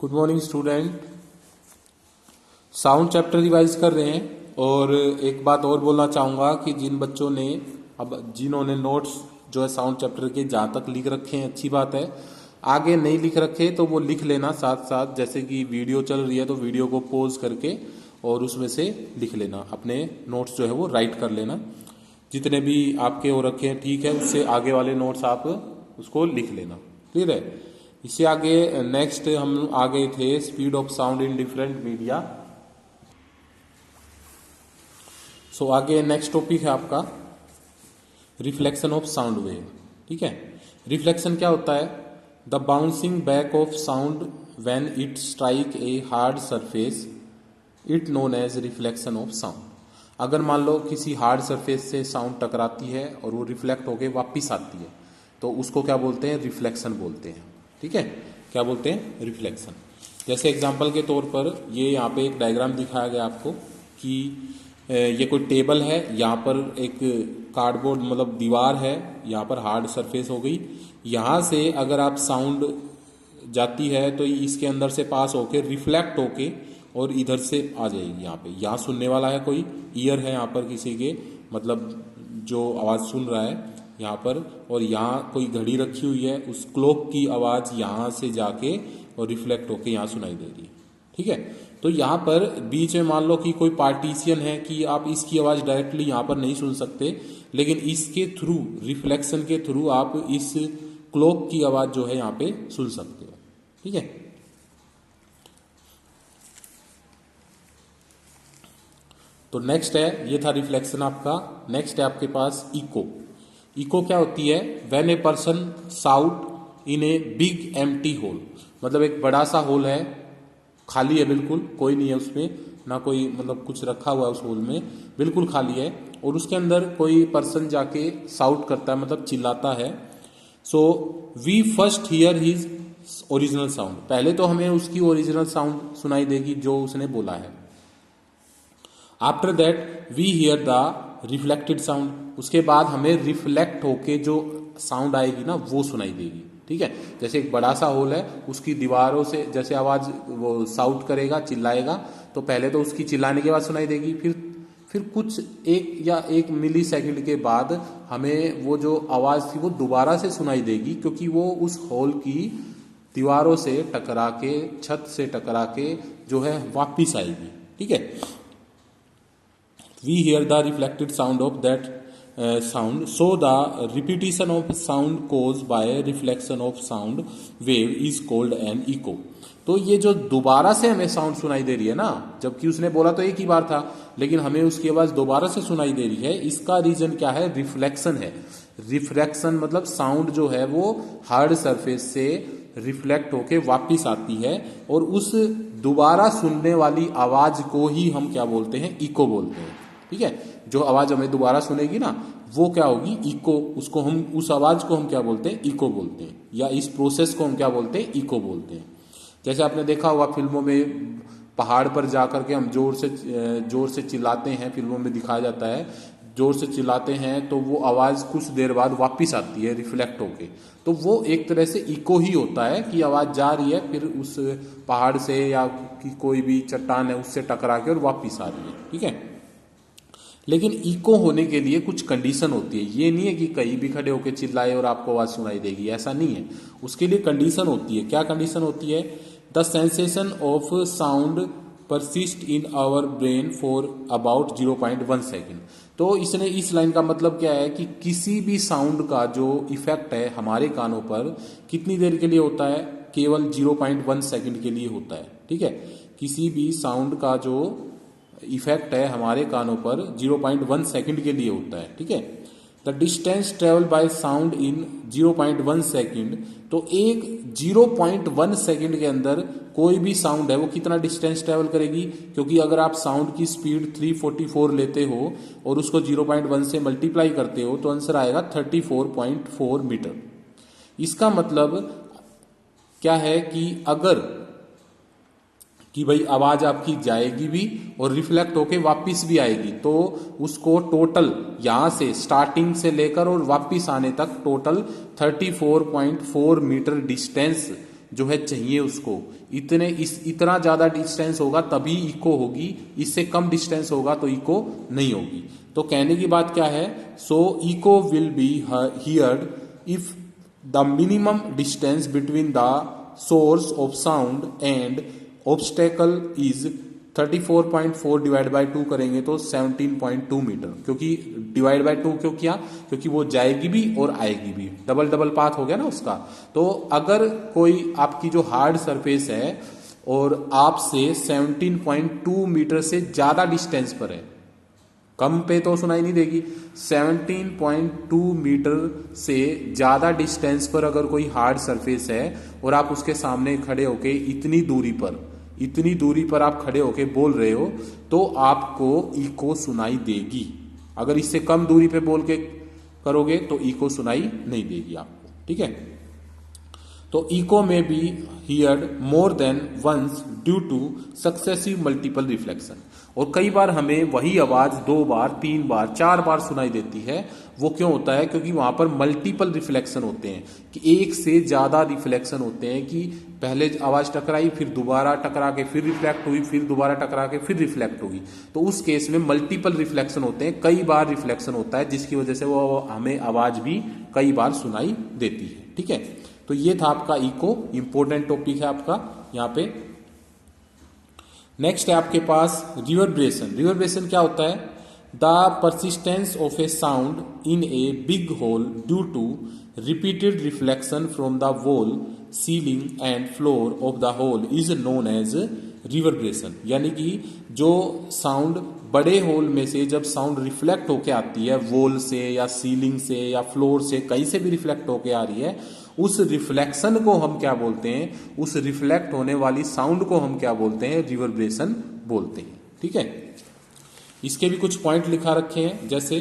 Good morning student. Sound chapter revise कर रहे हैं और एक बात और बोलना चाहूँगा कि जिन बच्चों ने जिन्होंने नोट्स जो है साउंड चैप्टर के जहाँ तक लिख रखे हैं अच्छी बात है, आगे नहीं लिख रखे तो वो लिख लेना साथ साथ। जैसे कि वीडियो चल रही है तो वीडियो को पॉज करके और उसमें से लिख लेना, अपने नोट्स जो है वो राइट कर लेना। जितने भी आपके हो रखे हैं ठीक है, उससे आगे वाले नोट्स आप उसको लिख लेना। क्लियर है। इससे आगे नेक्स्ट हम आगे थे speed of sound in different media. So आगे नेक्स्ट टॉपिक है आपका रिफ्लेक्शन ऑफ साउंड वेव। ठीक है, रिफ्लेक्शन क्या होता है? The bouncing back of sound when it strike a hard surface it known as reflection of sound. अगर मान लो किसी हार्ड सरफेस से साउंड टकराती है और वो रिफ्लेक्ट होके वापिस आती है तो उसको क्या बोलते हैं? रिफ्लेक्शन बोलते हैं। ठीक है, क्या बोलते हैं? रिफ्लेक्शन। जैसे एग्जांपल के तौर पर ये यहाँ पे एक डायग्राम दिखाया गया आपको कि ये कोई टेबल है, यहाँ पर एक कार्डबोर्ड मतलब दीवार है, यहाँ पर हार्ड सरफेस हो गई। यहाँ से अगर आप साउंड जाती है तो इसके अंदर से पास होके रिफ्लेक्ट होके और इधर से आ जाएगी। यहाँ पे यहाँ सुनने वाला है, कोई ईयर है यहाँ पर किसी के, मतलब जो आवाज़ सुन रहा है यहाँ पर, और यहाँ कोई घड़ी रखी हुई है, उस क्लॉक की आवाज़ यहाँ से जाके और रिफ्लेक्ट होके यहाँ सुनाई दे रही है। ठीक है, तो यहाँ पर बीच में मान लो कि कोई पार्टीशन है कि आप इसकी आवाज़ डायरेक्टली यहाँ पर नहीं सुन सकते, लेकिन इसके थ्रू रिफ्लेक्शन के थ्रू आप इस क्लॉक की आवाज़ जो है यहाँ पे सुन सकते हो। ठीक है, तो नेक्स्ट है, ये था रिफ्लेक्शन आपका। नेक्स्ट है आपके पास इको। इको क्या होती है? When a person shout in a big empty hall, मतलब एक बड़ा सा होल है, खाली है, बिल्कुल कोई नहीं है उसमें, ना कोई मतलब कुछ रखा हुआ है उस होल में, बिल्कुल खाली है, और उसके अंदर कोई पर्सन जाके साउट करता है, मतलब चिल्लाता है। So we first hear his original sound, पहले तो हमें उसकी ओरिजिनल साउंड सुनाई देगी जो उसने बोला है। After that we hear the reflected sound, उसके बाद हमें रिफ्लेक्ट होके जो साउंड आएगी ना वो सुनाई देगी। ठीक है, जैसे एक बड़ा सा होल है, उसकी दीवारों से जैसे आवाज वो साउट करेगा, चिल्लाएगा, तो पहले तो उसकी चिल्लाने की आवाज सुनाई देगी, फिर कुछ एक मिली सेकंड के बाद हमें वो जो आवाज थी वो दोबारा से सुनाई देगी, क्योंकि वो उस होल की दीवारों से टकरा के, छत से टकरा के जो है वापिस आएगी। ठीक है, we hear the reflected sound of that sound, so the repetition of sound caused by reflection of sound wave is called an echo। तो ये जो दोबारा से हमें साउंड सुनाई दे रही है ना, जबकि उसने बोला तो एक ही बार था, लेकिन हमें उसकी आवाज दोबारा से सुनाई दे रही है, इसका रीजन क्या है? रिफ्लेक्शन है। रिफ्लेक्शन मतलब साउंड जो है वो हार्ड सरफेस से रिफ्लेक्ट होके वापिस आती है, और उस दोबारा सुनने वाली आवाज को ही हम क्या बोलते हैं? इको बोलते हैं। ठीक है, जो आवाज हमें दोबारा सुनेगी ना वो क्या होगी? इको। उसको हम, उस आवाज को हम क्या बोलते हैं? इको बोलते हैं, या इस प्रोसेस को हम क्या बोलते हैं? इको बोलते हैं। जैसे आपने देखा होगा फिल्मों में पहाड़ पर जाकर के हम जोर से चिल्लाते हैं, फिल्मों में दिखाया जाता है, जोर से चिल्लाते हैं तो वो आवाज कुछ देर बाद वापिस आती है रिफ्लेक्ट होके, तो वो एक तरह से इको ही होता है कि आवाज जा रही है, फिर उस पहाड़ से या कोई भी चट्टान है उससे टकरा के और वापिस आ रही है। ठीक है, लेकिन इको होने के लिए कुछ कंडीशन होती है। ये नहीं है कि कहीं भी खड़े होकर चिल्लाए और आपको आवाज सुनाई देगी, ऐसा नहीं है। उसके लिए कंडीशन होती है। क्या कंडीशन होती है? The sensation of sound persist in our brain for about 0.1 second. तो इसने इस लाइन का मतलब क्या है कि किसी भी साउंड का जो इफेक्ट है हमारे कानों पर कितनी देर के लिए होता है? केवल 0.1 सेकेंड के लिए होता है। ठीक है, किसी भी साउंड का जो इफेक्ट है हमारे कानों पर 0.1 सेकेंड के लिए होता है। ठीक है, the distance travel by sound in 0.1 second, तो एक 0.1 सेकेंड के अंदर कोई भी साउंड है वो कितना डिस्टेंस ट्रेवल करेगी? क्योंकि अगर आप साउंड की स्पीड 344 लेते हो और उसको 0.1 से मल्टीप्लाई करते हो तो आंसर आएगा 34.4 मीटर। इसका मतलब क्या है कि अगर कि भाई आवाज आपकी जाएगी भी और रिफ्लेक्ट होके वापिस भी आएगी, तो उसको टोटल यहां से स्टार्टिंग से लेकर और वापिस आने तक टोटल 34.4 मीटर डिस्टेंस जो है चाहिए उसको, इतना ज्यादा डिस्टेंस होगा तभी इको होगी, इससे कम डिस्टेंस होगा तो इको नहीं होगी। तो कहने की बात क्या है, so echo will be heard if the minimum distance between the source of sound and obstacle is 34.4 divide by 2 करेंगे तो 17.2 मीटर। क्योंकि डिवाइड बाय 2 क्यों किया, क्योंकि वो जाएगी भी और आएगी भी, डबल डबल पाथ हो गया ना उसका। तो अगर कोई आपकी जो हार्ड सरफेस है और आपसे 17.2 मीटर से ज्यादा डिस्टेंस पर है, कम पे तो सुनाई नहीं देगी, 17.2 मीटर से ज्यादा डिस्टेंस पर अगर कोई हार्ड सरफेस है और आप उसके सामने खड़े होके इतनी दूरी पर आप खड़े होके बोल रहे हो तो आपको इको सुनाई देगी। अगर इससे कम दूरी पे बोल के करोगे तो इको सुनाई नहीं देगी आपको, ठीक है। तो इको में be heard more than once due to successive multiple reflection. और कई बार हमें वही आवाज 2 बार 3 बार 4 बार सुनाई देती है। वो क्यों होता है, क्योंकि वहां पर मल्टीपल रिफ्लेक्शन होते हैं, कि एक से ज्यादा रिफ्लेक्शन होते हैं, कि पहले आवाज टकराई, फिर दोबारा टकरा के फिर रिफ्लेक्ट हुई, फिर दोबारा टकरा के फिर रिफ्लेक्ट होगी। तो उस केस में मल्टीपल रिफ्लेक्शन होते हैं, कई बार रिफ्लेक्शन होता है, जिसकी वजह से वो हमें आवाज भी कई बार सुनाई देती है, ठीक है। तो ये था आपका इको, इंपॉर्टेंट टॉपिक है आपका यहाँ पे। नेक्स्ट है आपके पास रिवर्बरेशन। रिवर्बरेशन क्या होता है, the persistence of a sound in a big hall due to repeated reflection from the wall, ceiling and floor of the hall is known as reverberation. यानी कि जो साउंड बड़े होल में से जब साउंड रिफ्लेक्ट होके आती है, वॉल से या सीलिंग से या फ्लोर से, कहीं से भी रिफ्लेक्ट होके आ रही है, उस रिफ्लेक्शन को हम क्या बोलते हैं, उस रिफ्लेक्ट होने वाली साउंड को हम क्या बोलते हैं, रिवर्बरेशन बोलते हैं, ठीक है। इसके भी कुछ पॉइंट लिखा रखे हैं, जैसे